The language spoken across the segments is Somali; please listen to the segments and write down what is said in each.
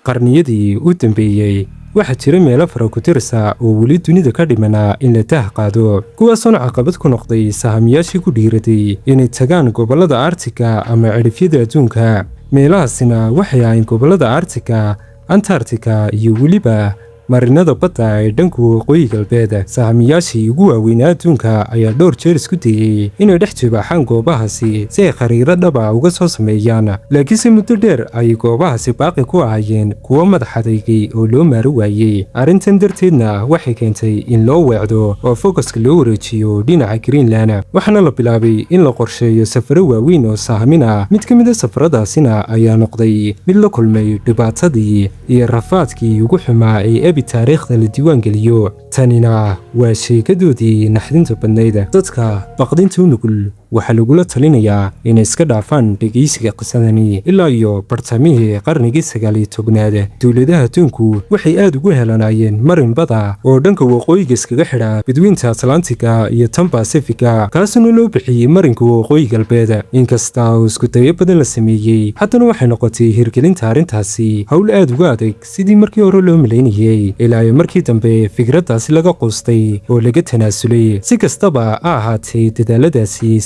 qarniyadii u dambeeyey waxaa jira meelo fara ku tirsa oo weli dunida ka dhimanaa in la taah qaado kuwaasoona caqabad ku noqday sahamiyaashii ku dhiiraday inay tagaan gobollada Artica ama cidhifyada adduunka. meelahaasina waxay ahayn gobollada Artica, Antarctica iyo weliba marinada badda ee dhanka waqooyi galbeed. sahamiyaashii ugu waaweynaa adduunka ayaa dhowr jeer isku dayey inay dhex jibaaxaan goobahaasi si ay khariiro dhaba uga soo sameeyaan, laakiinse muddo dheer ayay goobahaasi baaqi ku ahaayeen kuwo madax adeygay oo loo maari waayey. arrintan darteedna waxay keentay in loo weecdo oo fokaska loo wareejiyo dhinaca Greenland, waxaana la bilaabay in la qorsheeyo safaro waaweyn oo sahamin ah. mid ka mid a safaradaasina ayaa noqday mid la kulmay dhibaatadii iyo rafaadkii ugu xumaa ee taariikhda la diiwaan geliyo. tanina waa sheekadoodii naxdinta badnayd. dadka baqdinta u nugul waxaa lagula talinayaa inay iska dhaafaan dhegaysiga qisadani. ilaa iyo bartamihii qarnigii 19aad dowladaha adduunku waxay aad ugu helanaayeen marin bada oo dhanka waqooyiga iskaga xidha badweynta Atlantiga iyo tan Pacifiga, kaasuna loo bixiyey marinka waqooyi galbeed. inkasta oo isku dayo badan la sameeyey, haddana waxay noqotay hirgelinta arrintaasi hawl aad uga adag sidii markii hore loo malaynayey, ilaa iyo markii dambe fikraddaasi laga quustay oo laga tanaasulay. si kastaba ha ahaatee, dadaaladaasi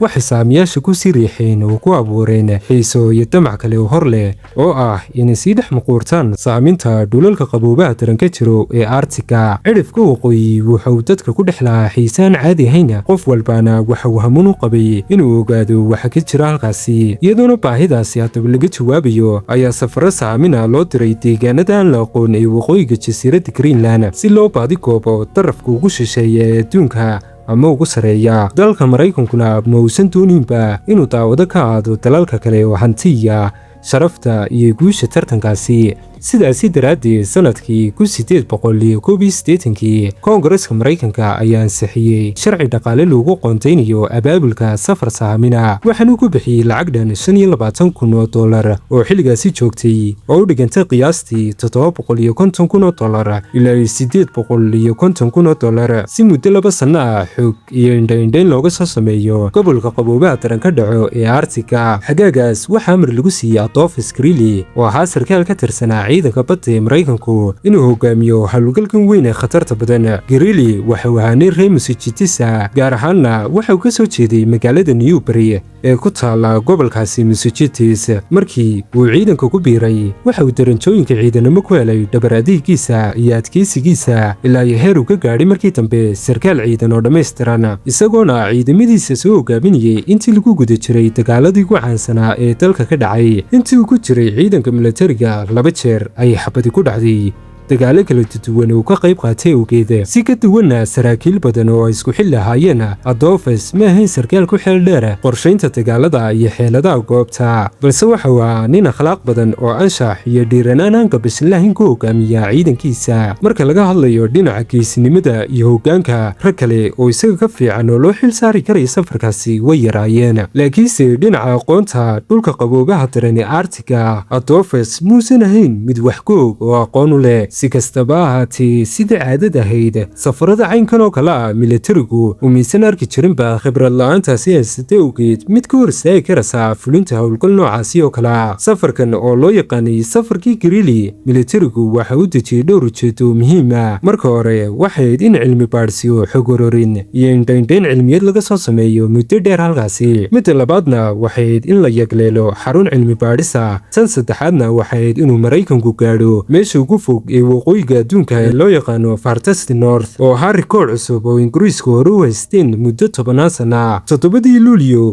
waxay sahamiyaasha ku sii riixeen oo ku abuureen xiiso iyo damac kale oo hor leh oo ah inay sii dhex muquurtaan sahaminta dhulalka qaboobaha daran ka jiro ee Artica. cidhifka waqooyi wuxuu dadka ku dhex lahaa xiisaan caadi ahayn, qof walbaana waxuu hamuun u qabay inuu ogaado waxa ka jira halkaasi. iyadoona baahidaasi haddaba laga jawaabayo ayaa safaro sahamina loo diray deegaanada aan la aqoon ee waqooyiga jasiiradda Greenland si loo baadigoobo darafka ugu shisheeya ee adduunka ama ugu sareeya. dalka Maraykankuna ma uusan dooninba inuu daawado ka aado dalalka kale oo hantiya sharafta iyo guusha tartankaasi. sidaasi daraaddeed sanadkii 1881 koongareeska Maraykanka ayaa ansixiyey sharci dhaqaale loogu qoondeynayo abaabulka safar sahamina, waxaana ku bixiyey lacag dhan $25,000 oo xilligaasi joogtay oo u dhigantay qiyaastii $750,000 ilaa $850,000 si muddo 2 sano ah xoog iyo indhaindhayn looga soo sameeyo gobolka qaboobaha daran ka dhaco ee Artica. xagaagaas waxaa amar lagu siiyey Safarkii Greely oo ahaa sarkaal ka tirsanaa ciidanka badda ee Maraykanku inuu hogaamiyo hawlgalkan weyn ee khatarta badan. Greely wuxuu ahaa nin reer Massachusetts, gaar ahaanna wuxuu ka soo jeeday magaalada Newbury ee ku taala gobolkaasi Massachusetts. markii uu ciidanka ku biiray, waxa uu darajooyinka ciidanimo ku helay dhabar adeegiisa iyo adkeysigiisa ilaa iyo heer uu ka gaadhay markii dambe sarkaal ciidan oo dhammaystiran, isagoona ciidamadiisa soo hogaaminayay intii lagu guda jiray dagaaladii ugu caansanaa ee dalka ka dhacay. intii uu ku jiray ciidanka militariga 2 jeer ay xabadi ku dhacday dagaalo kala duwan oo ka qayb qaatay awgeed. si ka duwanna saraakiil badan oo isku xil ahaayeen, Adolphus ma ahayn sarkaal ku xeel dheer qorshaynta dagaalada iyo xeeladaha goobta, balse wuxuu ahaa nin akhlaaq badan oo anshax iyo dhiiranaan aan gabasin lahayn ku hogaamiya ciidankiisa. marka laga hadlayo dhinaca geesinimada iyo hoggaanka, rag kale oo isaga ka fiican oo loo xil saari karaya safarkaasi way yaraayeen, laakiinse dhinaca aqoonta dhulka qaboobaha daran ee Artica, Adolphus muusan ahayn mid wax ku og oo aqoon u leh. si kastaba ahaatee, sida caadada ahayd, safarada caynkan oo kale ah militarigu umaysan arki jirinba khibrad la'aantaasi haysatay awgeed mid ka hor istaagi karaysa fulinta howlgal noocaasi oo kale ah. safarkan oo loo yaqaanay Safarkii Greely, militarigu waxa uu dejiyey dhowr ujeedo muhiim ah. marka hore waxay ahayd in cilmi baadhsiyo, xog ururin iyo indhaindhayn cilmiyeed laga soo sameeyo muddo dheer halkaasi. midda labaadna waxay ahayd in la yagleelo xarun cilmi baadhisa. tan saddexaadna waxay ahayd inuu Maraykanku gaadho meesha ugu fog ee waqooyiga adduunka ee loo yaqaano Farthest North, oo ahaa rikoodh cusub oo Ingiriisku hore u haysteen muddo 10 sano. 7 Luulyo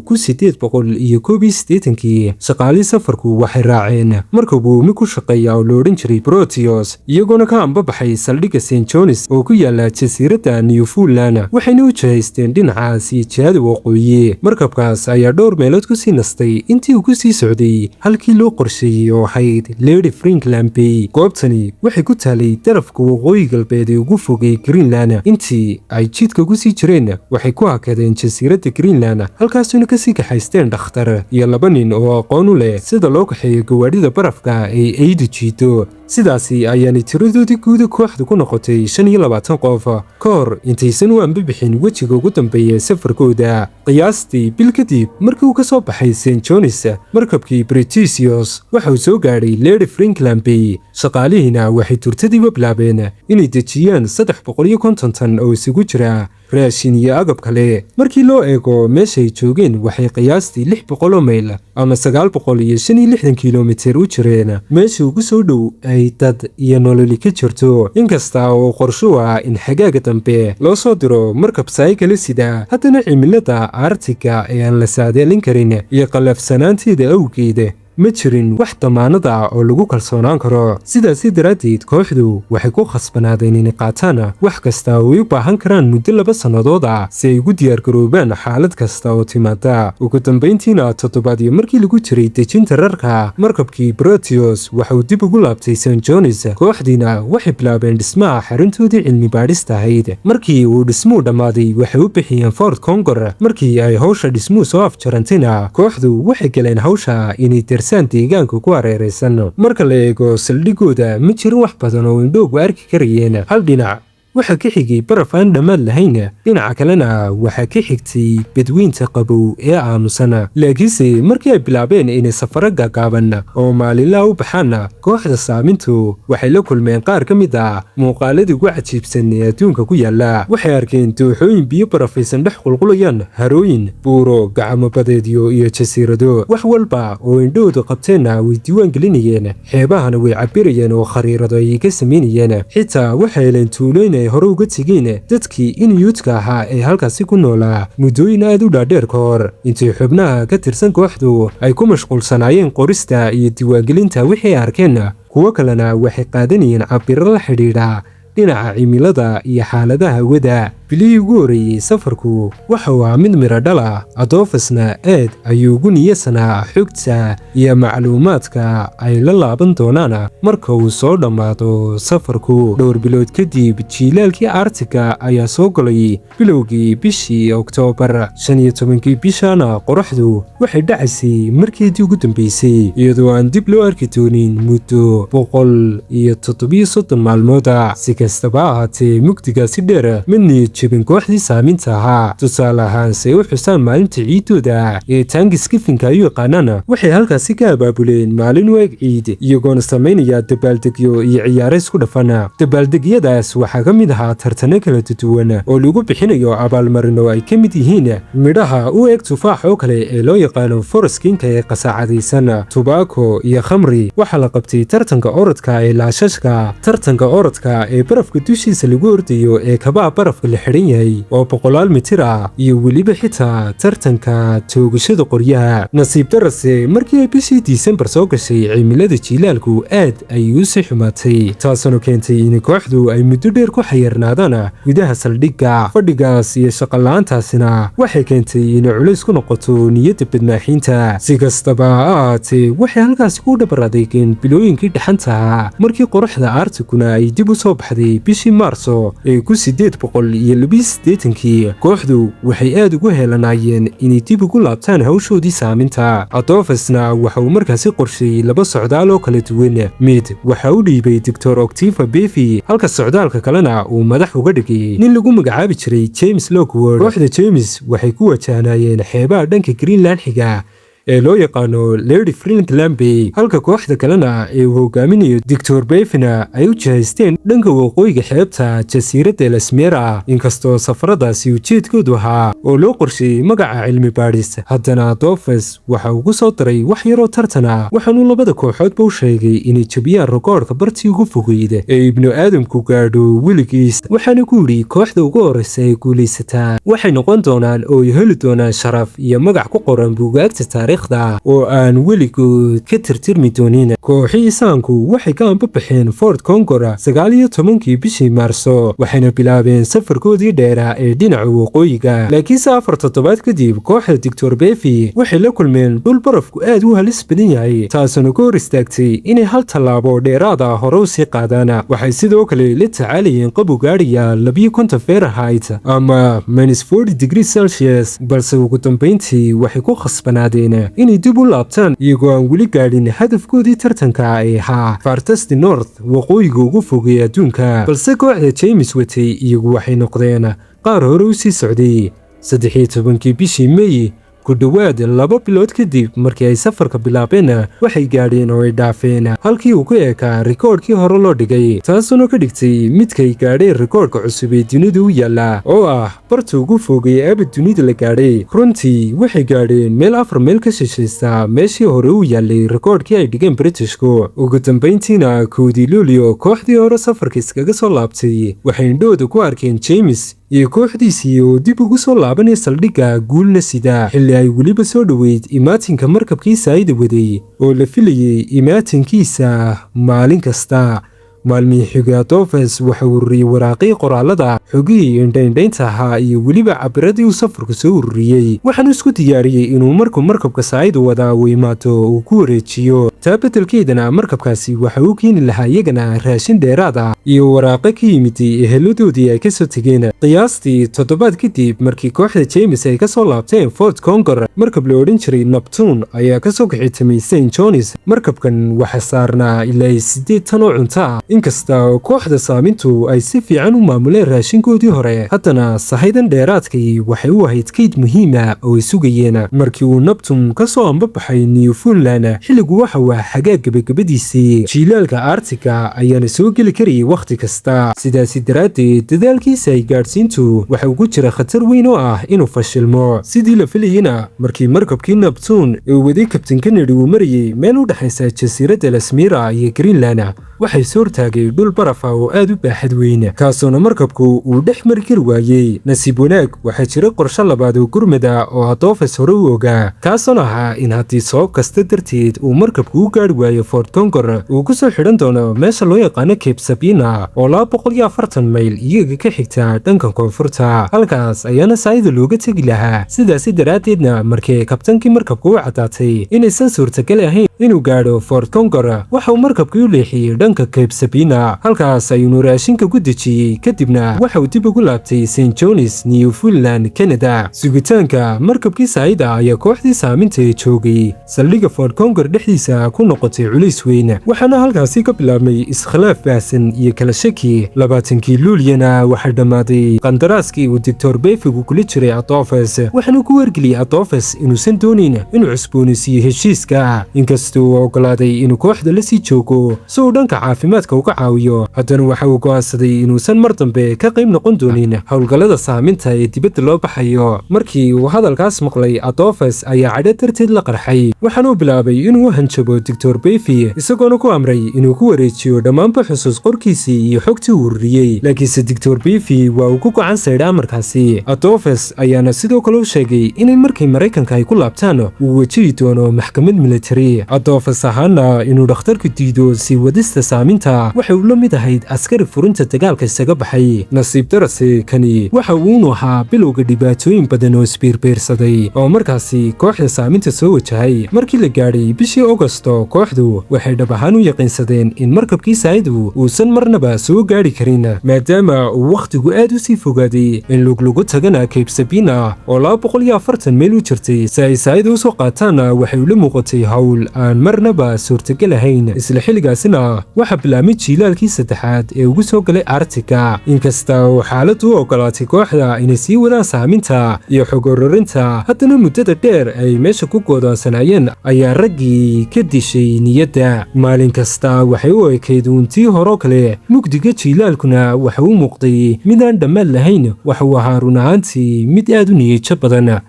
1881 shaqaalihii safarku waxay raaceen markabuu umi ku shaqeeya oo la odhan jiray Proteus, iyagoona ka ambabaxay saldhigga St. John's oo ku yaala jasiiradda Newfoundland, waxayna u jihaysteen dhinacaasi jihada waqooyi. markabkaas ayaa dhowr meelood ku sii nastay intii uu ku sii socday halkii loo qorsheeyey oo ahayd Lady Franklin Bay. goobtani waxay ku taalay darafka waqooyi galbeed ee ugu fogay Greenland. intii ay jidka ku sii jireen, waxay ku hakadeen jasiiradda Greenland, halkaasuna ka sii kaxaysteen dhakhtar iyo 2 nin oo aqoon u leh sida loo kaxeeyo gawaadhida barafka ee aydu jiito. sidaasi ayaanay tiradoodii guuda kooxdu ku noqotay 25 qof ka hor intaysan u ambabixin wejiga ugu dambeeya safarkooda. qiyaastii bil kadib markii uu ka soo baxay St. John's, markabkii Britisius waxa uu soo gaadhay Lady Franklin Bay. shaqaalihiina waxay turtadiiba bilaabeen inay dejiyaan 350 tan oo isugu jira raashin iyo agab kale. markii loo eego meeshay joogeen waxay qiyaastii 600 mayl ama 965 kilomitir u jireen meesha ugu soo dhow ay dad iyo nololi ka jirto. inkasta oo qorshu ah in xagaaga dambe loo soo diro markab saykale sida, haddana cimilada Artica ee aan la saadeelin karin iyo qalafsanaanteeda awgeed ma jirin wax damaanada oo lagu kalsoonaan karo. sidaasi daraaddeed kooxdu waxay ku khasbanaadeen inay qaataan wax kasta oo ay u baahan karaan muddo 2 sannadood ah si ay ugu diyaargaroobaan xaalad kasta oo timaada. ugu dambayntiina toddobaadyo markii lagu jiray dejinta rarka, markabkii Britisius waxa uu dib ugu laabtay St. John's. kooxdiina waxay bilaabeen dhismaha xaruntoodii cilmi baadhista ahayd. markii uu dhismuhu dhammaaday waxay u bixiyeen Fort Conger. markii ay hawsha dhismuhu soo afjarantayna kooxdu waxay galeen hawsha inay deegaanka ku hareeraysan. marka la eego saldhigooda ma jirin wax badan oo indhoogu arki karayeen. hal dhinac waxaa ka xigay baraf aan dhammaad lahayn, dhinaca kalena waxaa ka xigtay badweynta qabow ee aamusan. laakiinse markii ay bilaabeen inay safaro gaagaaban oo maalinlaha u baxaan, kooxda saamintu waxay la kulmeen qaar ka mid ah muuqaaladii ugu cajiibsan ee adduunka ku yaala. waxay arkeen dooxooyin biyo barafaysan dhex qulqulayaan, harooyin, buuro, gacmo badeedyo iyo jasiirado. wax walba oo indhahoodu qabteenna way diiwaan gelinayeen, xeebahana way cabirayeen oo khariirado ay ka samaynayeen. xitaa waxay heleen tuulooyin ay hore uga tegeen dadkii inuutka ahaa ee halkaasi ku noolaa muddooyin aad u dhaadheer ka hor, intii xubnaha ka tirsan kooxdu ay ku mashquulsanaayeen qorista iyo diiwaangelinta wixii ay arkeen. kuwo kalena waxay qaadanayeen cabiro la xidhiidha dhinaca cimilada iyo xaaladaha hawada. bilihii ugu horreeyey safarku waxa uu ahaa mid miro dhala. Adolphusna aad ayuu ugu niyadsanaa xogta iyo macluumaadka ay la laaban doonaan marka uu soo dhammaado safarku. dhowr bilood kadib jiilaalkii Artica ayaa soo galay bilowgii bishii Oktoobar. 15 bishana qoraxdu waxay dhacaysay markeedii ugu dambeysay iyadoo aan dib loo arki doonin muddo 137 maalmooda. si kastaba ahaatee mugdigaasi dheer midnii jebin kooxdii saaminta ahaa. tusaale ahaan say u xusaan maalinta ciidooda ee Thanksgiving ay u yaqaanaan, waxay halkaasi ka abaabuleen maalin u eg ciid iyagoona samaynaya dabaaldegyo iyo ciyaaro isku dhafan. dabaaldegyadaas waxaa ka mid ahaa tartano kala duwan oo lagu bixinayo abaalmarino ay ka mid yihiin midhaha u eg tufaax oo kale ee loo yaqaano foraskinka ee qasaacadaysan, tubaako iyo khamri. waxaa la qabtay tartanka orodka ee laashashka, tartanka orodka ee barafka dushiisa lagu ordayo ee kabaha barafka la xidhan yahay oo 100 mitir ah, iyo weliba xitaa tartanka toogashada qoryaha. nasiib darase markii ay bishii Disembar soo gashay, cimilada jiilaalku aad ayay u sii xumaatay, taasoo keentay in kooxdu ay muddo dheer ku xayirnaadaan gudaha saldhigga. fadhigaas iyo shaqo la'aantaasina waxay keentay in culays ku noqoto niyadda badmaaxinta. si kastaba ha ahaatee waxay halkaasi ku dhabar adeegeen bilooyinkii dhaxanta markii qoraxda Articuna ay dib u soo baxday bishii Maarso ee 882. kooxdu waxay aad ugu heelanaayeen inay dib ugu laabtaan hawshoodii saaminta. Adolphusna waxa uu markaasi qorsheeyey 2 socdaal oo kala duwan. mid waxa uu dhiibay Dr. Octavia Beefy, halka socdaalka kalena uu madax uga dhigay nin lagu magacaabi jiray James Lockwood. kooxda James waxay ku wajahanayeen xeebaha dhanka Greenland xiga ee loo yaqaano Lady Franklin Bay, halka kooxda kalena ee uu hogaaminayo Dr. Beefyna ay u jihaysteen dhanka waqooyiga xeebta jasiiradda Lasmera. inkastoo safaradaasi ujeedkoodu ahaa oo loo qorsheeyey magaca cilmi baadhis, haddana Adolphus waxa uu ku soo daray wax yaroo tartana. waxaanuu labada kooxoodba u sheegay inay jabiyaan rekoordhka bartii ugu fogeyd ee ibnu aadamku gaadho weligiis. waxaana ku yidhi kooxda ugu horreysa ee guulaysataa waxay noqon doonaan oo ay heli doonaan sharaf iyo magac ku qoran buugaagta taariikhda oo aan weligood ka tirtirmi doonin. kooxii isaanku waxay ka anbabaxeen Fort Conger 19 bishii Maarso, waxayna bilaabeen safarkoodii dheeraa ee dhinaca waqooyiga. laakiinse 4 toddobaad kadib kooxda Dr. Beefy waxay la kulmeen dhul barafku aad u halis badan yahay, taasoo ka hor istaagtay inay hal tallaabo dheeraad ah hore u sii qaadaan. waxay sidoo kale la tacaalayeen qabow gaadhaya 52 Fahrenheit ama -40 degrees Celsius, balse ugu dambeyntii waxay ku khasbanaadeen inay dib u laabtaan iyagoo aan weli gaadhin hadafkoodii tartanka ee ahaa fartasti north waqooyiga ugu fogay adduunka. balse kooxda James watay iyagu waxay noqdeen qaar hore u sii socday. 13 bishii May ku dhowaad 2 bilood kadib markii ay safarka bilaabeen waxay gaadheen oo ay dhaafeen halkii uu ku ekaa rikoodhkii hore loo dhigay, taasoo ka dhigtay midkay gaadheen rikoodhka cusub ee dunida u yaala oo ah barta ugu fogay abad dunida la gaadhay. runtii waxay gaadheen meel 4 meel ka shishaysta meeshii hore u yaalay rikoodhkii ay dhigeen Britishku. ugu dambayntiina 1 Luulyo kooxdii hore safarka iskaga soo laabtay waxay indhooda ku arkeen James iyo kooxdiisii oo dib ugu soo laabanaya saldhigga guulna sida xilli ay weliba soo dhoweyd imaatinka markabkii saayida waday oo la filayay imaatinkiisa maalin kasta. maalmihii xigay Adolphus waxa uu ururiyey waraaqii qoraalada xogihii indhaynta ahaa iyo weliba cabiradii uu safarku soo ururiyey, waxaanu isku diyaariyey inuu markuu markabka saayida wadaa uu imaado uu ku wareejiyo. taa beddelkeedana markabkaasi waxa uu keeni lahaa iyagana raashin dheeraad ah iyo waraaqo ka yimiday eheladoodii ay ka soo tegeen. qiyaastii 7 kadib markii kooxda James ay ka soo laabteen Fort Conger, markab la odhan jiray Neptune ayaa ka soo kaxitamay St. John's. markabkan waxa saarnaa ilaa 8 tan oo cunto ah. inkasta kooxda Saamintu ay si fiican u maamuleen raashinkoodii hore, haddana sahaydan dheeraadkii waxay u ahayd kayd muhiim ah oo ay sugayeen. markii uu Neptune ka soo ambabaxay Newfoundland xilligu waxa uu xagaag gabagabadiisii, jiilaalka Artica ayaana soo geli karayay wakhti kasta. sidaasi daraaddeed dadaalkiisa ay gaadhsiintu waxa ugu jira khatar weyn oo ah inuu fashilmo. sidii la filayeyna markii markabkii Neptune ee waday Kabtan Kennedy uu marayay meel u dhexaysa jasiiradda Lasmira iyo Greenland, waxay soo hortaagay dhul baraf ah oo aad u baaxad weyn, kaasoona markabku uu dhex mari kari waayey. nasiib wanaag waxaa jira qorshe labaad oo gurmad ah oo Adolphus hore u ogaa, kaasoona ahaa in haddii sabab kasta darteed uu markabku u gaadhi waayo Fort Conger uu ku soo xidhan doono meesha loo yaqaano Cape Sabina oo 240 mayl iyaga ka xigta dhanka koonfurta. halkaas ayaana saayida looga tegi lahaa. sidaasi daraaddeedna markii kabtankii markabku u caddaatay inaysan suurtagal ahayn inuu gaadho Fort Conger, waxa uu markabkii u leexiyey dhanka Cape Sabina. halkaas ayuunu raashinka ku dejiyey, kadibna waxa uu dib ugu laabtay St. John's, Newfoundland, Canada. sugitaanka markabkii saayida ayaa kooxdii Saaminta ee joogay saldhigga Fort Conger dhexdiisa ku noqotay culays weyn, waxaana halkaasi ka bilaabmay iskhilaaf baahsan iyo kala shaki. 20 Luulyana waxaa dhammaaday qandaraaskii uu Dr. Befigu kula jiray Adolphus, waxaana ku wargeliyey Adolphus inuusan doonayn inuu cusboonaysiiyo heshiiska. inkastoo uu ogolaaday inuu kooxda la sii joogo si uu dhanka caafimaadka uga caawiyo, haddana waxa uu go'aansaday inuusan mar dambe ka qayb noqon doonin howlgallada Saaminta ee dibadda loo baxayo. markii uu hadalkaas maqlay, Adolphus ayaa cadho darteed la qarxay, waxaana uu bilaabay inuu u hanjabo Dr. Befi, isagoona ku amray inuu ku wareejiyo dhammaanba xusuus qorkiisii iyo xogtii uu ururiyey. laakiinse Dr. Befi waa uu ku go'aan saydhay amarkaasi. Adolphus ayaana sidoo kale u sheegay inay markay Maraykanka ay ku laabtaan uu wajihi doono maxkamad military. Adolphus ahaana inuu dhakhtarku diido sii wadista Saaminta waxa uu la mid ahayd askari furinta dagaalka isaga baxay. nasiib darase kani waxa uu ahaa bilowga dhibaatooyin badan oo isbiirbiirsaday oo markaasi kooxda Saaminta soo wajahay. markii la gaadhay bishii Augusto, kooxdu waxay dhab ahaan u yaqiinsadeen in markabkii saayidu uusan marnaba soo gaadhi karin, maadaama uu wakhtigu aad u sii fogaaday in luglugu tagana Cape Sabina oo 240 mayl u jirtay. si ay saayida u soo qaataanna waxay ula muuqatay hawl aan marnaba suurtagal ahayn. isla xilligaasina waxaa bilaabmay jiilaalkii saddexaad ee ugu soo galay Artica. inkasta oo xaaladdu u ogolaatay kooxda inay sii wadaan Saaminta iyo xog ururinta, haddana muddada dheer ay meesha ku go'doonsanaayeen ayaa raggii ka dishay niyadda. maalin kasta waxay u ekayd uuntii horoo kale, mugdiga jiilaalkuna waxa uu muuqday mid aan dhammaan lahayn. waxa uu ahaa run ahaantii mid aad u niyajo badan.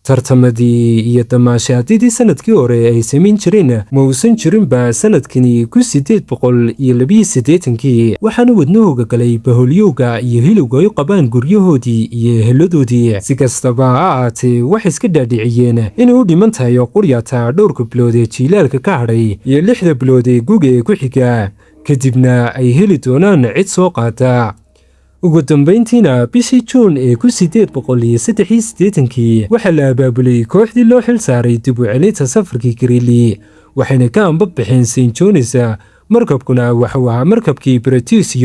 tartamadii iyo damaashaadidii sanadkii hore ay samayn jireen ma uusan jirinba sanadkani 1882, waxaana wadnahooga galay baholyowga iyo hilowga ay qabaan guryahoodii iyo eheladoodii. si kastaba ha ahaatee waxay iska dhaadhiciyeen inay u dhiman tahay oo quryata dhowrka bilood ee jiilaalka ka hadhay iyo 6 bilood ee guga ee ku xiga, kadibna ay heli doonaan cid soo qaata. ugu dambayntiina bishii Juun ee 1883 waxaa la abaabulay kooxdii loo xil saaray dib u celinta Safarkii Greely, waxayna ka ambabixeen St. John's. markabkuna waxa uu ahaa markabkii British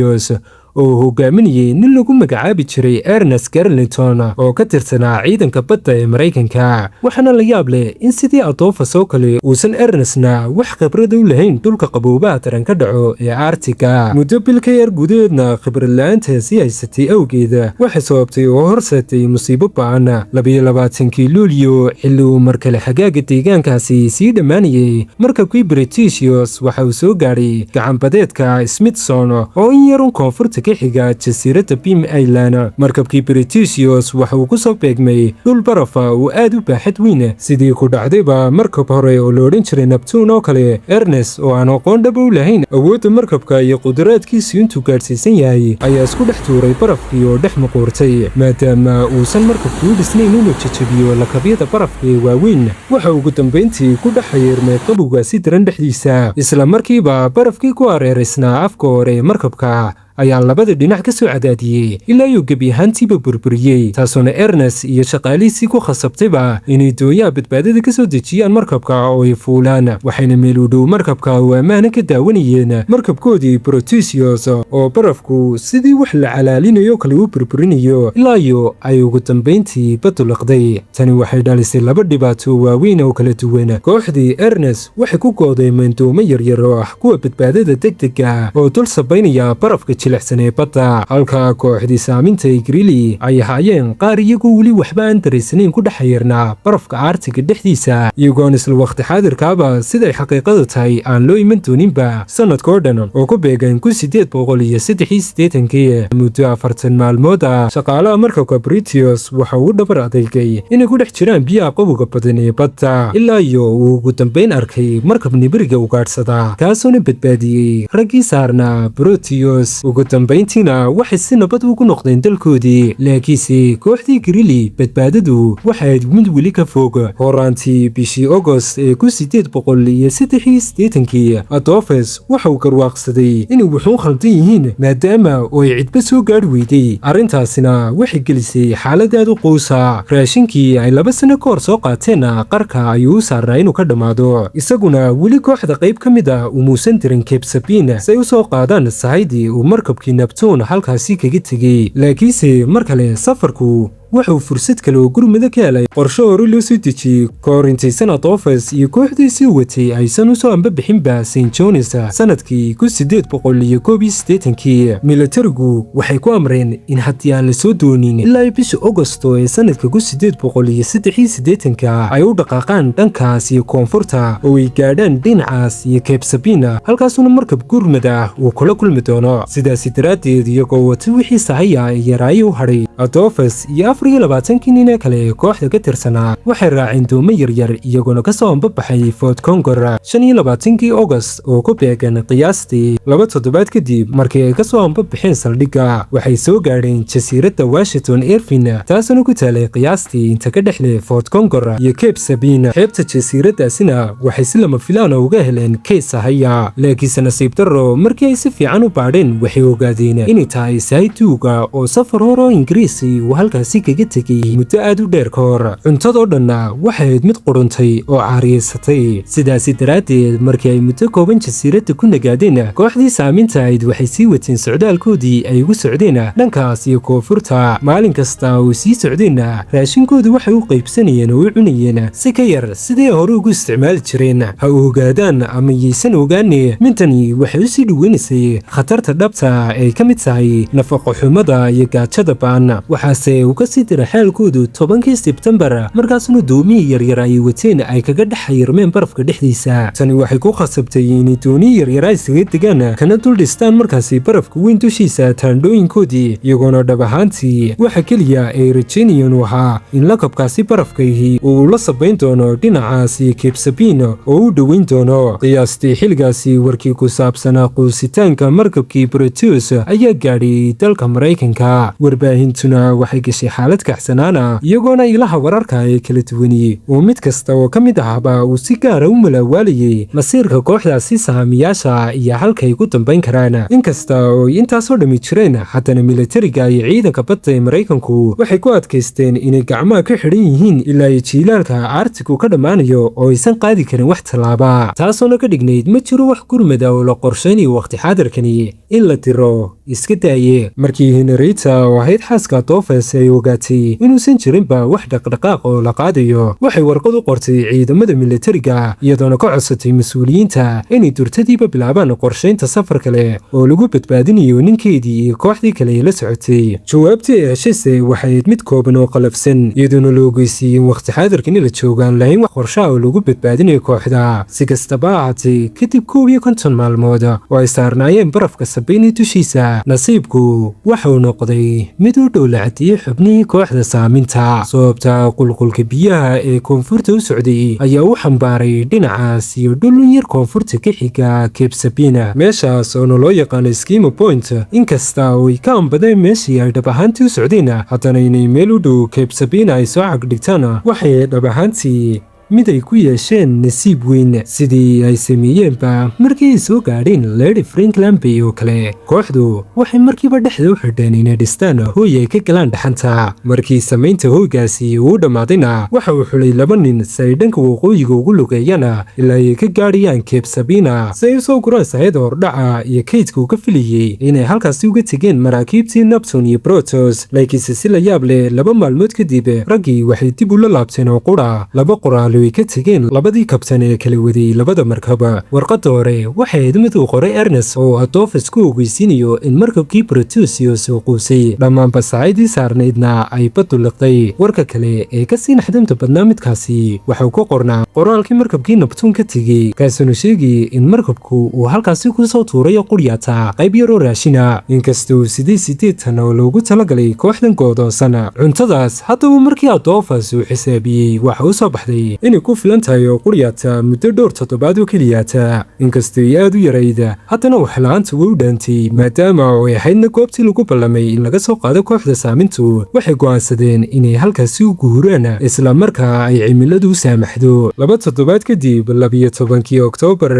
oo hogaaminayay nin lagu magacaabi jiray Ernest Garlington oo ka tirsanaa ciidanka badda ee Mareykanka. waxaana la yaab leh in sidii Adolphus oo kale uusan Ernestna wax khibrad u lahayn dhulka qaboobaha daran ka dhaco ee Artica. muddo bil ka yar gudaheedna khibrad la'aantaasi haysatay awgeeda waxay sababtay oo horseetay musiibo ba'an. 22 Luulyo xilli uu markale xagaaga deegaankaasi sii dhammaanayay markabkii Britishiyos waxa uu soo gaadhay gacanbadeedka Smithson oo in yarun koonfurta ka xiga jasiiradda Beam Island. markabkii Britishiyos waxa uu ku soo beegmay dhul barafa oo aad u baaxad weyn sidii ku dhacdayba markab hore oo la odhan jiray Neptune oo kale. Ernest oo aan aqoon dhab u lahayn awoodda markabka iyo qudraadkiisu intuu gaadhsiisan yahay ayaa isku dhex tuuray barafkii oo dhex muquurtay. maadaama uusan markabku u dhisnayn inuu jajabiyo lakabyada barafka ee waaweyn waxa ugu dambayntii ku dhex xayiirmay qabowgaasi daran dhexdiisa. isla markiiba barafkii ku hareeraysnaa afka hore ee markabka ayaa labada dhinac ka soo cadaadiyey ilaa uu gebi ahaantiiba burburiyey, taasoona Ernest iyo shaqaalihiisii ku khasabtayba inay dooyaha badbaadada ka soo dejiyaan markabka oo ay fuulaan. waxayna meel u dhow markabka oo ammaana ka daawanayeen markabkoodii Britishiyos oo barafku sidii wax la calaalinayo kale u burburinayo ilaa iyo ay ugu dambayntii baddu liqday. tani waxay dhalisay laba dhibaato waaweyn oo kala duwan. kooxdii Ernest waxay ku goodeemeen doomo yaryar oo ah kuwa badbaadada degdega oo dul sabaynaya barafka jilicsanee badda, halka kooxdii Sahaminta Greely ay ahaayeen qaar iyagoo weli waxba aan dareysanayn ku dhex xayiirnaa barafka Artica dhexdiisa, iyagoon isla waqti xaadirkaaba siday xaqiiqadu tahay aan loo iman dooninba sanadkoo dhan oo ku beegan 1883. muddo 40 maalmood ah shaqaalaha markabka Britishiyos waxa uu dhabar adeegay inay ku dhex jiraan biyaha qabowga badan ee badda ilaa iyo uu ugu dambayn arkay markab nibiriga u gaadhsada kaasoona badbaadiyey raggii saarnaa Britishiyos. ugu dambayntiina waxay si nabad ugu noqdeen dalkoodii, laakiinse kooxdii Greely badbaadadu waxay ahayd mid weli ka fog. horaantii bishii August ee 1883 Adolphus waxa uu garwaaqsaday inay wuxuu khaldan yihiin maadaama oo ay cidba soo gaadhi weyday. arrintaasina waxay gelisay xaalad aad u quusa. raashinkii ay 2 sano ka hor soo qaateenna qarka ayuu u saarnaa inuu ka dhammaado, isaguna weli kooxda qayb ka mid ah umuusan dirin Cape Sabine si ay u soo qaadaan sahaydii markabkii Neptune halkaasi kaga tegey. laakiinse mar kale safarku wuxuu fursad kale oo gurmada ka helay qorshe hore loo soo dejiyey kahor intaysan Adolphus iyo kooxdiisii watay aysan u soo ambabixinba St. John's sanadkii 1881. militarigu waxay ku amreen in haddii aan la soo doonin ilaa bishii Augusto ee sanadka 1883 ay u dhaqaaqaan dhankaas iyo koonfurta oo ay gaadhaan dhinacaas iyo Cape Sabine, halkaasuna markab gurmada uu kula kulmi doono. sidaasi daraaddeed iyagoo wata wixii sahaya ee yaraaye u hadhay, Adolphus iyo 24 nin kale kooxda ka tirsanaa waxay raaceen doomo yaryar iyagoona ka soo ambabaxay Fort Conger 25 August oo ku beegan qiyaastii 2 toddobaad kadib markii ay ka soo ambabaxeen saldhigga. waxay soo gaadheen jasiiradda Washington Irvine, taasoo ku taalay qiyaastii inta ka dhexle Fort Conger iyo Cape Sabine. xeebta jasiiraddaasina waxay si lama filaan uga heleen kayd sahaya, laakiinse nasiib darro markii ay si fiican u baadheen waxay ogaadeen inay tahay sahay tuuga oo safar hore oo Ingiriisi uu halkaasi kaga tegay muddo aad u dheer ka hor. cuntadoo dhanna waxay ahayd mid quruntay oo caariyeysatay. sidaasi daraaddeed markii ay muddo kooban jasiiradda ku nagaadeen, kooxdii Sahaminta ahayd waxay sii wateen socdaalkoodii ay ugu socdeen dhankaas iyo koonfurta. maalin kasta oo sii socdeenna raashinkooda waxay u qaybsanayeen oo u cunayeen si ka yar sidii hore ugu isticmaali jireen. ha ogaadaan ama yaysan ogaane, mintani waxay u sii dhoweynaysay khatarta dhabta ay ka mid tahay nafaqo xumada iyo gaajada ba'an. waxaase uu ka sii diray xaalkoodu 10 Sebtembar markaasna doomiyii yaryar ay wateen ay kaga dhex xayiirmeen barafka dhexdiisa. tani waxay ku khasabtay inay dooniyii yaryar isaga degaan kana dul dhistaan markaasi barafka weyn dushiisa taandhooyinkoodii, iyagoona dhab ahaantii waxa keliya ay rajaynayeen u ahaa in lakabkaasi barafkayhi uu la sabayn doono dhinacaasi Cape Sabine oo u dhoweyn doono. qiyaastii xilligaasi warkii ku saabsanaa quusitaanka markabkii Britishiyos ayaa gaadhay dalka Mareykanka. warbaahintu warbaahintuuna waxay gashay xaalad kaxsanaana iyagoona ilaha wararka ee kala duwani oo mid kasta oo ka mid ahaba uu si gaara u malaawaalayay masiirka kooxdaasi sahamiyaasha iyo halkay ku dambayn karaan. inkasta oo intaasoo dhammi jireen haddana militariga iyo ciidanka badda ee Maraykanku waxay ku adkaysteen inay gacmaha ka xidhan yihiin ilaa ay jiilaalka Arctic ka dhammaanayo oo aysan qaadi karin wax tallaaba, taasoona ka dhignayd ma jiro wax gurmada oo la qorshaynayo waqti xaadirkani in la diro iska daaye. markii Henrietta oo ahayd xaaska Adolphus ay ogaatay inuusan jirinba wax dhaqdhaqaaq oo la qaadayo, waxay warqad u qortay ciidamada militariga iyadoona ka codsatay mas-uuliyiinta inay durtadiiba bilaabaan qorshaynta safar kale oo lagu badbaadinayo ninkeedii iyo kooxdii kale ee la socotay. jawaabtii ay heshayse waxay mid kooban oo qalafsan, iyadoona la ogeysiiyey in waqti xaadirkan la joogaan lahayn wax qorshaha oo lagu badbaadinayo kooxda. si kastaba ahaatee kadib 51 maalmood oo ay saarnaayeen barafka Sabayni dushiisa, nasiibku waxuu noqday mid u dhow la cadiyey xubnihii kooxda Sahaminta. sababta qulqulka biyaha ee koonfurta u socday ayaa u xambaaray dhinacaas iyo dhulun yar koonfurta ka xiga Cape Sabina, meeshaas oo loo yaqaano Eskimo Point. inkasta oo ay ka ambadeen meeshii ay dhab ahaantii u socdeen, haddana inay meel u dhow Cape Sabina ay soo cagdhigtaan waxay dhab ahaantii mid ay ku yeesheen nasiib weyn, sidii ay sameeyeenba markii ay soo gaadheen Lady Franklin Bay oo kale. kooxdu waxay markiiba dhexda u xidheen inay dhistaan hooy ay ka galaan dhaxanta. markii samaynta hooygaasi uu dhammaadayna waxa uu xulay 2 nin si ay dhanka waqooyiga ugu lugeeyaan ilaa ay ka gaadhayaan Cape Sabina, si ay u soo guraan sahayda hordhaca iyo kaydka uu ka filayey inay halkaasi uga tegeen maraakiibtii Neptune iyo Proteus. laakiinse si la yaab leh 2 maalmood kadib raggii waxay dib ula laabteen oo qura 2 qoraal ay ka tegeen labadii kabtan ee kala waday labada markaba. warqadda hore waxay ahayd mid uu qoray Ernest oo Adolphus ku ogeysiinayo in markabkii Proteus soo quusay, dhammaanba sahaydii saarnaydna ay baddu liqday. warka kale ee ka sii naxdinta badnaa midkaasi waxuu ku qornaa qoraalkii markabkii Neptune ka tegey, kaasuna sheegayay in markabku uu halkaasi ku soo tuuray quryaata qayb yaroo raashina, inkastoo 8 oo loogu talagalay kooxdan go'doonsan cuntadaas. haddaba markii Adolphus uu xisaabiyey waxa u soo baxday inay ku filan tahay oo quryaata muddo dhowr toddobaad oo keliyaata. inkastoo ay aad u yarayd haddana wax la'aanta way u dhaantay, maadaama ay ahaydna goobtii lagu ballamay in laga soo qaado kooxda Sahamintu. waxay go'aansadeen inay halkaasi u guuraan isla markaa ay cimiladu u saamaxdo. 2 toddobaad kadib 12 Oktoobar